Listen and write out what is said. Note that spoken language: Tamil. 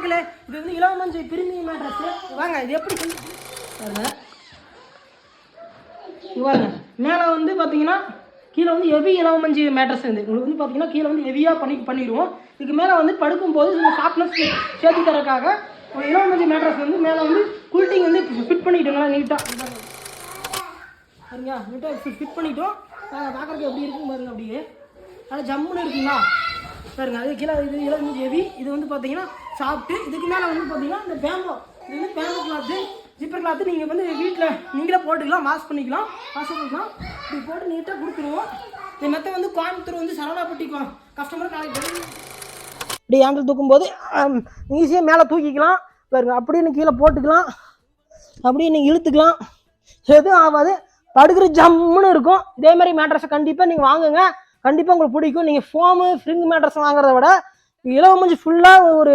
மக்களே, இது வந்து இலவமஞ்சு பிரீமியம் மேட்ரஸ். வாங்க இது எப்படி பாருங்க. வாங்க மேலே வந்து பார்த்தீங்கன்னா கீழே வந்து ஹெவி இலவமஞ்சு மேட்ரஸ் வந்து உங்களுக்கு வந்து பார்த்தீங்கன்னா கீழே வந்து ஹெவியாக பண்ணிடுவோம். இதுக்கு மேலே வந்து படுக்கும்போது இந்த சாஃப்ட்னஸ் சேர்த்து தரக்காக ஒரு இலவமஞ்சு மேட்ரஸ் வந்து மேலே வந்து கூல்டிங் வந்து ஃபிட் பண்ணிட்டோங்களா நீட்டாக சரிங்களா. நீட்டாக ஃபிட் பண்ணிட்டோம். பார்க்குறதுக்கு எப்படி இருக்குன்னு பாருங்க. அப்படியே ஆனால் ஜம்முன்னு இருக்குங்களா பாருங்க. அது கீழே இது இலவமஞ்சு ஹெவி. இது வந்து பார்த்தீங்கன்னா சாப்பிட்டு இதுக்கு மேலே வந்து பார்த்தீங்கன்னா இந்த பேம்போ, இது வந்து பேம்போ கிளாத்து ஜிப்பர் கிளாத்து. நீங்கள் வந்து வீட்டில் நீங்களே போட்டுக்கலாம், வாஷ் பண்ணிக்கலாம், இப்படி போட்டு நீட்டாக கொடுத்துருவோம். இந்த மெத்தை வந்து கோயம்புத்தூர் வந்து சரவணாப்பட்டி கஸ்டமர் நாளைக்கு இப்படி ஹேண்டில் தூக்கும்போது ஈஸியாக மேலே தூக்கிக்கலாம் பாருங்க. அப்படியே கீழே போட்டுக்கலாம், அப்படியே நீங்கள் இழுத்துக்கலாம், எதுவும் ஆகாது. படுக்கிற ஜம்முன்னு இருக்கும். இதே மாதிரி மேட்ரஸை கண்டிப்பாக நீங்கள் வாங்குங்க, கண்டிப்பாக உங்களுக்கு பிடிக்கும். நீங்கள் ஃபோமு ஸ்ப்ரிங் மேட்ரஸ் வாங்குறத விட இலவமஞ்சு ஃபுல்லாக ஒரு